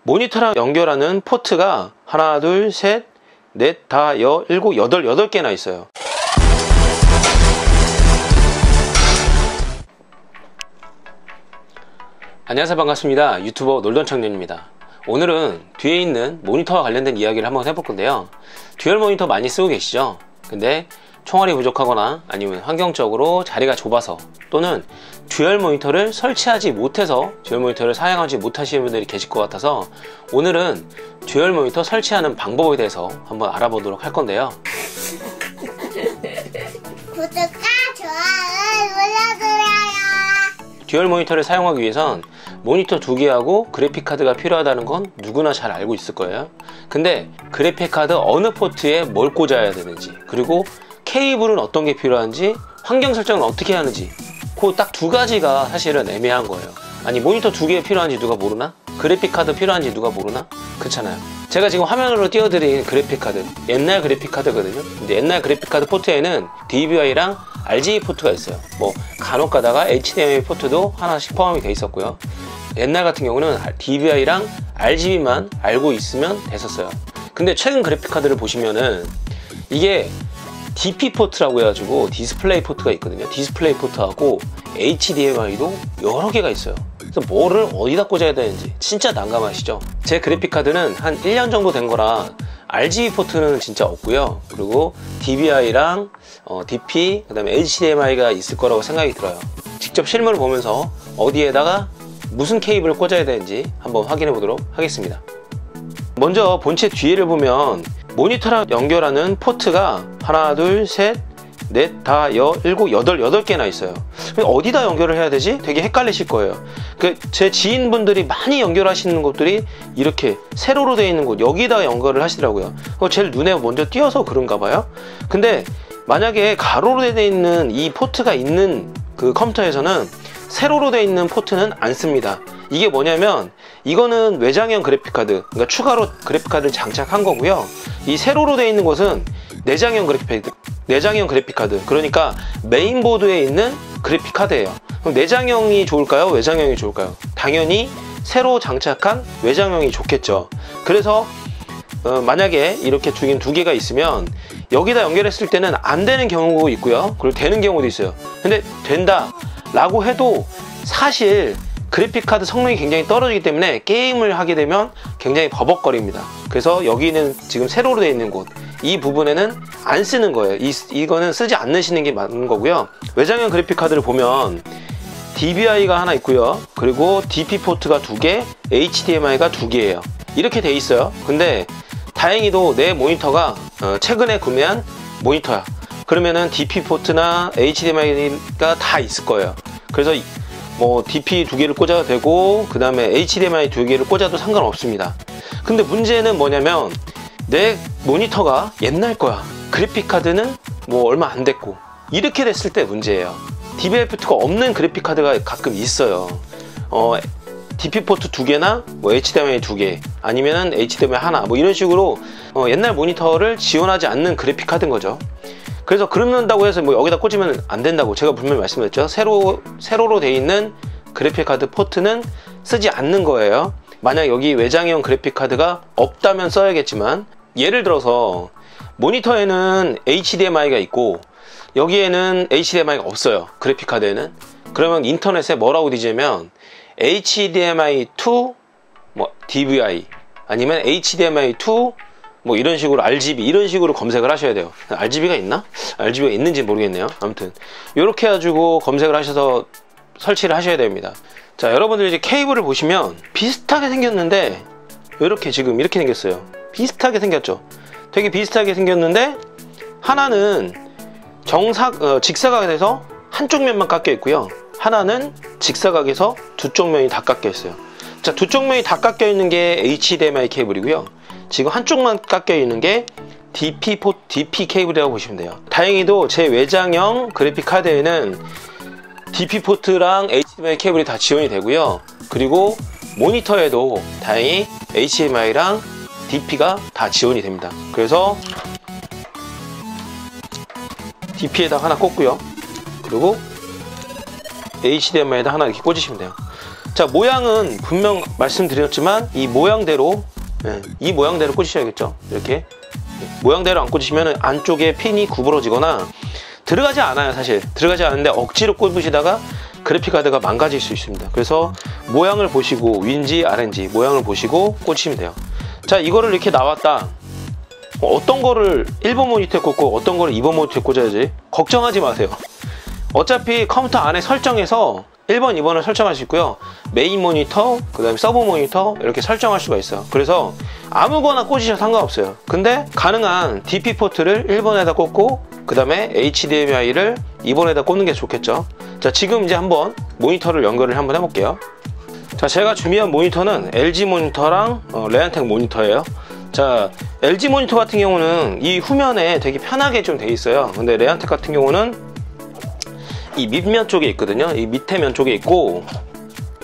모니터랑 연결하는 포트가 하나, 둘, 셋, 넷, 다, 여, 일곱, 여덟 개나 있어요. 안녕하세요, 반갑습니다. 유튜버 놀던 청년입니다. 오늘은 뒤에 있는 모니터와 관련된 이야기를 한번 해볼 건데요. 듀얼 모니터 많이 쓰고 계시죠? 근데 총알이 부족하거나 아니면 환경적으로 자리가 좁아서 또는 듀얼 모니터를 설치하지 못해서 듀얼 모니터를 사용하지 못하시는 분들이 계실 것 같아서 오늘은 듀얼 모니터 설치하는 방법에 대해서 한번 알아보도록 할 건데요. 구독과 좋아요 눌러주세요. 듀얼 모니터를 사용하기 위해선 모니터 2개하고 그래픽카드가 필요하다는 건 누구나 잘 알고 있을 거예요. 근데 그래픽카드 어느 포트에 뭘 꽂아야 되는지, 그리고 케이블은 어떤 게 필요한지, 환경 설정은 어떻게 하는지, 그 딱 두 가지가 사실은 애매한 거예요. 아니, 모니터 2개 필요한지 누가 모르나? 그래픽카드 필요한지 누가 모르나? 그렇잖아요. 제가 지금 화면으로 띄워드린 그래픽카드, 옛날 그래픽카드거든요. 근데 옛날 그래픽카드 포트에는 DVI랑 RGB 포트가 있어요. 뭐 간혹 가다가 HDMI 포트도 하나씩 포함이 돼 있었고요. 옛날 같은 경우는 DVI랑 RGB만 알고 있으면 됐었어요. 근데 최근 그래픽카드를 보시면은 이게 DP 포트라고 해가지고 디스플레이 포트가 있거든요. 디스플레이 포트하고 HDMI도 여러 개가 있어요. 그래서 뭐를 어디다 꽂아야 되는지 진짜 난감하시죠? 제 그래픽카드는 한 1년 정도 된 거라 RGB 포트는 진짜 없고요. 그리고 DVI랑 DP, 그 다음에 HDMI가 있을 거라고 생각이 들어요. 직접 실물을 보면서 어디에다가 무슨 케이블을 꽂아야 되는지 한번 확인해 보도록 하겠습니다. 먼저 본체 뒤에를 보면 모니터랑 연결하는 포트가 하나, 둘, 셋, 넷, 다, 여, 일곱, 여덟 개나 있어요. 어디다 연결을 해야 되지? 되게 헷갈리실 거예요. 제 지인분들이 많이 연결하시는 곳들이 이렇게 세로로 되어 있는 곳, 여기다 연결을 하시더라고요. 제일 눈에 먼저 띄어서 그런가 봐요. 근데 만약에 가로로 되어 있는 이 포트가 있는 그 컴퓨터에서는 세로로 되어 있는 포트는 안 씁니다. 이게 뭐냐면 이거는 외장형 그래픽카드, 그러니까 추가로 그래픽카드를 장착한 거고요. 이 세로로 되어 있는 것은 내장형 그래픽카드, 그러니까 메인보드에 있는 그래픽카드예요. 그럼 내장형이 좋을까요? 외장형이 좋을까요? 당연히 새로 장착한 외장형이 좋겠죠. 그래서 만약에 이렇게 두 개가 있으면 여기다 연결했을 때는 안 되는 경우도 있고요. 그리고 되는 경우도 있어요. 근데 된다 라고 해도 사실 그래픽카드 성능이 굉장히 떨어지기 때문에 게임을 하게 되면 굉장히 버벅거립니다. 그래서 여기는 지금 세로로 되어 있는 곳, 이 부분에는 안 쓰는 거예요. 이거는 쓰지 않으시는 게 맞는 거고요. 외장형 그래픽카드를 보면 DVI가 하나 있고요. 그리고 DP 포트가 2개, HDMI가 2개예요. 이렇게 돼 있어요. 근데 다행히도 내 모니터가 최근에 구매한 모니터야. 그러면은 DP 포트나 HDMI가 다 있을 거예요. 그래서 뭐 DP 2개를 꽂아도 되고 그 다음에 HDMI 2개를 꽂아도 상관없습니다. 근데 문제는 뭐냐면 내 모니터가 옛날 거야. 그래픽카드는 뭐 얼마 안 됐고, 이렇게 됐을 때 문제예요. DVI 포트가 없는 그래픽카드가 가끔 있어요. DP 포트 2개나 뭐 HDMI 2개 아니면은 HDMI 하나, 뭐 이런 식으로 옛날 모니터를 지원하지 않는 그래픽카드인 거죠. 그래서 그런다고 해서 뭐 여기다 꽂으면 안 된다고 제가 분명히 말씀드렸죠. 세로로 되어 있는 그래픽카드 포트는 쓰지 않는 거예요. 만약 여기 외장형 그래픽카드가 없다면 써야겠지만, 예를 들어서 모니터에는 HDMI가 있고 여기에는 HDMI가 없어요. 그래픽카드에는. 그러면 인터넷에 뭐라고 뒤지면 HDMI to 뭐 DVI 아니면 HDMI to 뭐 이런 식으로 RGB 이런 식으로 검색을 하셔야 돼요. RGB가 있나? RGB가 있는지 모르겠네요. 아무튼 이렇게 해가지고 검색을 하셔서 설치를 하셔야 됩니다. 자, 여러분들 이제 케이블을 보시면 비슷하게 생겼는데 이렇게 지금 이렇게 생겼어요. 비슷하게 생겼죠. 되게 비슷하게 생겼는데 하나는 직사각에서 한쪽 면만 깎여 있고요. 하나는 직사각에서 두 쪽 면이 다 깎여 있어요. 자, 두 쪽 면이 다 깎여 있는 게 HDMI 케이블이고요. 지금 한쪽만 깎여 있는 게 DP 케이블이라고 보시면 돼요. 다행히도 제 외장형 그래픽 카드에는 DP 포트랑 HDMI 케이블이 다 지원이 되고요. 그리고 모니터에도 다행히 HDMI랑 DP가 다 지원이 됩니다. 그래서 DP에다 하나 꽂고요. 그리고 HDMI에다 하나 이렇게 꽂으시면 돼요. 자, 모양은 분명 말씀드렸지만 이 모양대로 이 모양대로 꽂으셔야겠죠. 이렇게 모양대로 안 꽂으시면 안쪽에 핀이 구부러지거나 들어가지 않아요. 사실 들어가지 않는데 억지로 꽂으시다가 그래픽카드가 망가질 수 있습니다. 그래서 모양을 보시고 위인지 아래인지 모양을 보시고 꽂으시면 돼요. 자, 이거를 이렇게 나왔다. 어떤 거를 1번 모니터에 꽂고 어떤 거를 2번 모니터에 꽂아야지 걱정하지 마세요. 어차피 컴퓨터 안에 설정해서 1번, 2번을 설정할 수 있고요. 메인 모니터, 그 다음에 서브 모니터 이렇게 설정할 수가 있어요. 그래서 아무거나 꽂으셔도 상관없어요. 근데 가능한 DP 포트를 1번에다 꽂고 그 다음에 HDMI를 2번에다 꽂는 게 좋겠죠. 자, 지금 이제 한번 모니터를 연결을 한번 해볼게요. 자, 제가 준비한 모니터는 LG 모니터랑 레안텍 모니터예요. 자, LG 모니터 같은 경우는 이 후면에 되게 편하게 좀 돼 있어요. 근데 레안텍 같은 경우는 이 밑면 쪽에 있거든요. 이 밑에 면 쪽에 있고,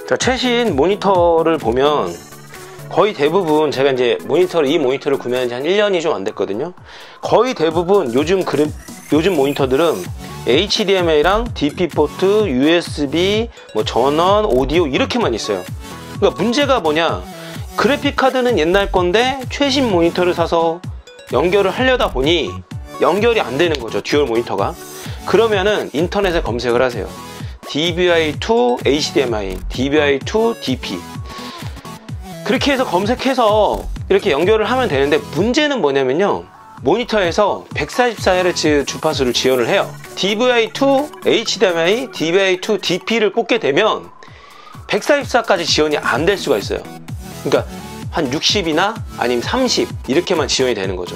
자, 최신 모니터를 보면 거의 대부분 제가 이제 이 모니터를 구매한 지 한 1년이 좀 안 됐거든요. 거의 대부분 요즘 모니터들은 HDMI랑 DP 포트, USB, 뭐 전원, 오디오 이렇게만 있어요. 그러니까 문제가 뭐냐? 그래픽 카드는 옛날 건데 최신 모니터를 사서 연결을 하려다 보니 연결이 안 되는 거죠. 듀얼 모니터가. 그러면은 인터넷에 검색을 하세요. DVI to HDMI, DVI to DP. 그렇게 해서 검색해서 이렇게 연결을 하면 되는데 문제는 뭐냐면요. 모니터에서 144Hz 주파수를 지원을 해요. DVI to HDMI, DVI to DP를 꽂게 되면 144까지 지원이 안 될 수가 있어요. 그러니까 한 60이나 아니면 30 이렇게만 지원이 되는 거죠.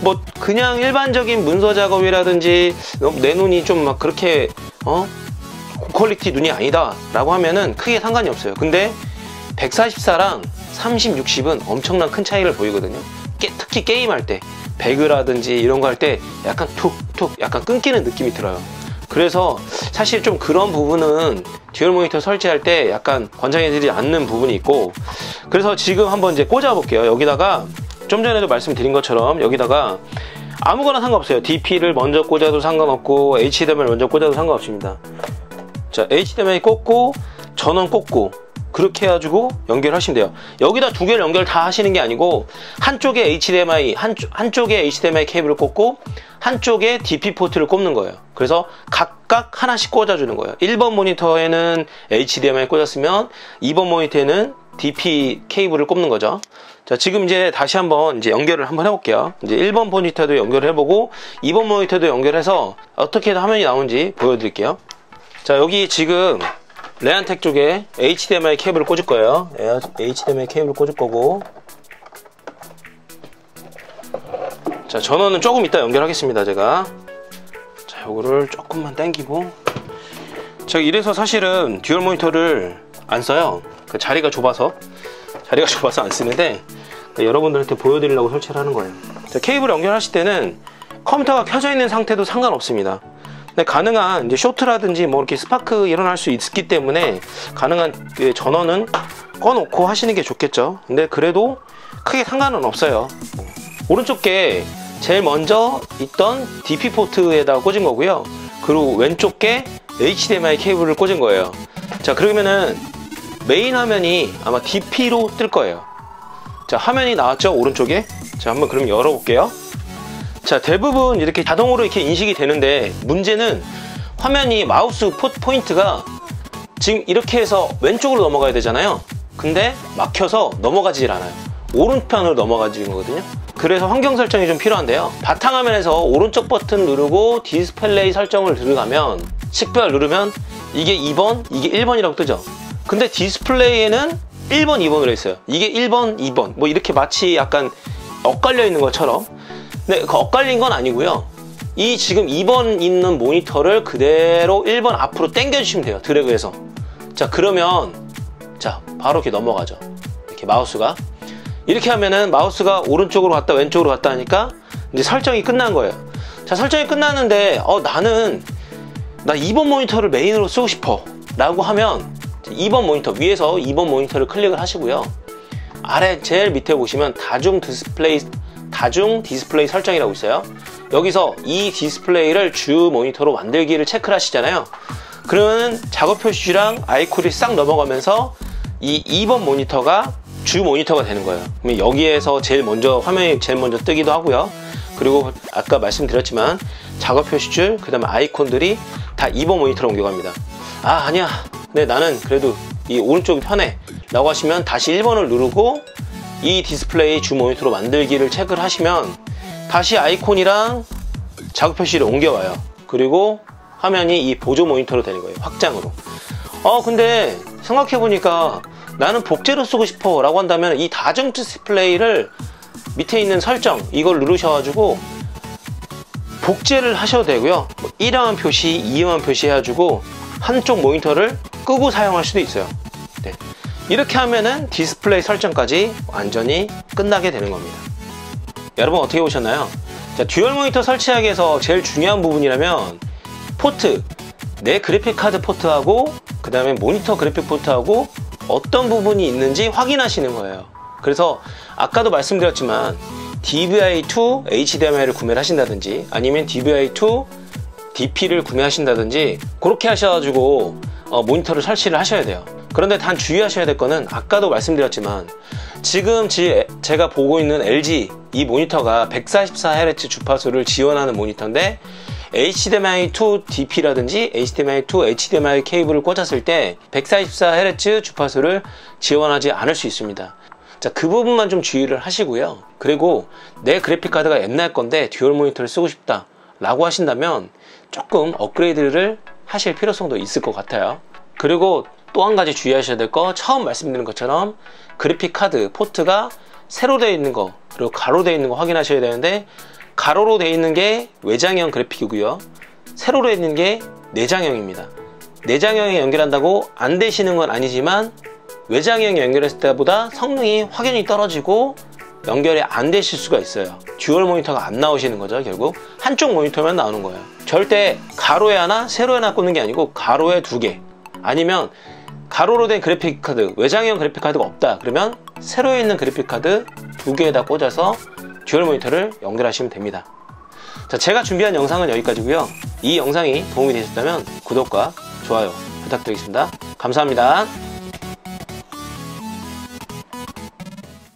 뭐 그냥 일반적인 문서 작업이라든지 내 눈이 좀 막 그렇게 고퀄리티 눈이 아니다 라고 하면은 크게 상관이 없어요. 근데 144랑 30, 60은 엄청난 큰 차이를 보이거든요. 특히 게임할 때 배그라든지 이런 거 할 때 약간 툭툭 약간 끊기는 느낌이 들어요. 그래서 사실 좀 그런 부분은 듀얼 모니터 설치할 때 약간 권장해드리지 않는 부분이 있고, 그래서 지금 한번 이제 꽂아 볼게요. 여기다가 좀 전에도 말씀드린 것처럼 여기다가 아무거나 상관없어요. DP를 먼저 꽂아도 상관없고 HDMI를 먼저 꽂아도 상관없습니다. 자, HDMI 꽂고 전원 꽂고 그렇게 해가지고 연결하시면 돼요. 여기다 두 개를 연결 다 하시는 게 아니고 한쪽에 HDMI, 한쪽에 HDMI 케이블을 꽂고 한쪽에 DP 포트를 꼽는 거예요. 그래서 각각 하나씩 꽂아주는 거예요. 1번 모니터에는 HDMI 꽂았으면 2번 모니터에는 DP 케이블을 꼽는 거죠. 자, 지금 이제 다시 한번 이제 연결을 한번 해볼게요. 이제 1번 모니터도 연결을 해보고 2번 모니터도 연결해서 어떻게 화면이 나오는지 보여드릴게요. 자, 여기 지금 레안텍 쪽에 HDMI 케이블을 꽂을 거예요. HDMI 케이블을 꽂을 거고, 자, 전원은 조금 이따 연결하겠습니다. 제가 자, 요거를 조금만 당기고, 제가 이래서 사실은 듀얼 모니터를 안 써요. 그 자리가 좁아서 안 쓰는데 여러분들한테 보여드리려고 설치를 하는 거예요. 자, 케이블 연결하실 때는 컴퓨터가 켜져 있는 상태도 상관없습니다. 근데 가능한 이제 쇼트라든지 뭐 이렇게 스파크 일어날 수 있기 때문에 가능한 전원은 꺼놓고 하시는 게 좋겠죠. 근데 그래도 크게 상관은 없어요. 오른쪽 게 제일 먼저 있던 DP 포트에다가 꽂은 거고요. 그리고 왼쪽 게 HDMI 케이블을 꽂은 거예요. 자, 그러면은 메인 화면이 아마 DP로 뜰 거예요. 자, 화면이 나왔죠, 오른쪽에. 자, 한번 그럼 열어볼게요. 자, 대부분 이렇게 자동으로 이렇게 인식이 되는데 문제는 화면이 마우스 포인트가 지금 이렇게 해서 왼쪽으로 넘어가야 되잖아요. 근데 막혀서 넘어가질 않아요. 오른편으로 넘어가지는 거거든요. 그래서 환경 설정이 좀 필요한데요. 바탕화면에서 오른쪽 버튼 누르고 디스플레이 설정을 들어가면 식별 누르면 이게 2번, 이게 1번이라고 뜨죠. 근데 디스플레이에는 1번, 2번으로 있어요. 이게 1번, 2번 뭐 이렇게 마치 약간 엇갈려 있는 것처럼. 근데 그 엇갈린 건 아니고요. 이 지금 2번 있는 모니터를 그대로 1번 앞으로 당겨 주시면 돼요. 드래그해서. 자, 그러면 자, 바로 이렇게 넘어가죠. 이렇게 마우스가 이렇게 하면은 마우스가 오른쪽으로 갔다 왼쪽으로 갔다 하니까 이제 설정이 끝난 거예요. 자, 설정이 끝났는데 나 2번 모니터를 메인으로 쓰고 싶어 라고 하면 2번 모니터 위에서 2번 모니터를 클릭을 하시고요. 아래 제일 밑에 보시면 다중 디스플레이 설정이라고 있어요. 여기서 이 디스플레이를 주 모니터로 만들기를 체크를 하시잖아요. 그러면 작업 표시랑 아이콘이 싹 넘어가면서 이 2번 모니터가 주 모니터가 되는 거예요. 그러면 여기에서 제일 먼저 화면이 제일 먼저 뜨기도 하고요. 그리고 아까 말씀드렸지만 작업 표시줄, 그 다음에 아이콘들이 다 2번 모니터로 옮겨갑니다. 아, 아니야, 근데 나는 그래도 이 오른쪽이 편해 라고 하시면 다시 1번을 누르고 이 디스플레이 주 모니터로 만들기를 체크를 하시면 다시 아이콘이랑 작업 표시를 옮겨와요. 그리고 화면이 이 보조 모니터로 되는 거예요. 확장으로. 근데 생각해보니까 나는 복제로 쓰고 싶어 라고 한다면 이 다중 디스플레이를 밑에 있는 설정 이걸 누르셔가지고 복제를 하셔도 되고요. 1화면 표시, 2화면 표시 해가지고 한쪽 모니터를 끄고 사용할 수도 있어요. 네. 이렇게 하면은 디스플레이 설정까지 완전히 끝나게 되는 겁니다. 여러분 어떻게 보셨나요? 자, 듀얼 모니터 설치하기 위해서 제일 중요한 부분이라면 포트, 내 그래픽카드 포트하고 그 다음에 모니터 그래픽 포트하고 어떤 부분이 있는지 확인하시는 거예요. 그래서 아까도 말씀드렸지만 DVI2 HDMI를 구매를 하신다든지 아니면 DVI2 DP를 구매하신다든지 그렇게 하셔가지고 모니터를 설치를 하셔야 돼요. 그런데 단 주의하셔야 될 거는 아까도 말씀드렸지만 지금 제가 보고 있는 LG 이 모니터가 144Hz 주파수를 지원하는 모니터인데 HDMI2 DP라든지 HDMI2 HDMI 케이블을 꽂았을 때 144Hz 주파수를 지원하지 않을 수 있습니다. 자, 그 부분만 좀 주의를 하시고요. 그리고 내 그래픽카드가 옛날 건데 듀얼 모니터를 쓰고 싶다 라고 하신다면 조금 업그레이드를 하실 필요성도 있을 것 같아요. 그리고 또 한 가지 주의하셔야 될 거, 처음 말씀드린 것처럼 그래픽카드 포트가 세로 되어 있는 거 그리고 가로 되어 있는 거 확인하셔야 되는데 가로로 되어 있는 게 외장형 그래픽이고요, 세로로 있는 게 내장형입니다. 내장형에 연결한다고 안 되시는 건 아니지만 외장형에 연결했을 때보다 성능이 확연히 떨어지고 연결이 안 되실 수가 있어요. 듀얼 모니터가 안 나오시는 거죠. 결국 한쪽 모니터만 나오는 거예요. 절대 가로에 하나 세로에 하나 꽂는 게 아니고 가로에 2개, 아니면 가로로 된 그래픽카드, 외장형 그래픽카드가 없다 그러면 세로에 있는 그래픽카드 2개에다 꽂아서 듀얼 모니터를 연결하시면 됩니다. 자, 제가 준비한 영상은 여기까지고요. 이 영상이 도움이 되셨다면 구독과 좋아요 부탁드리겠습니다. 감사합니다.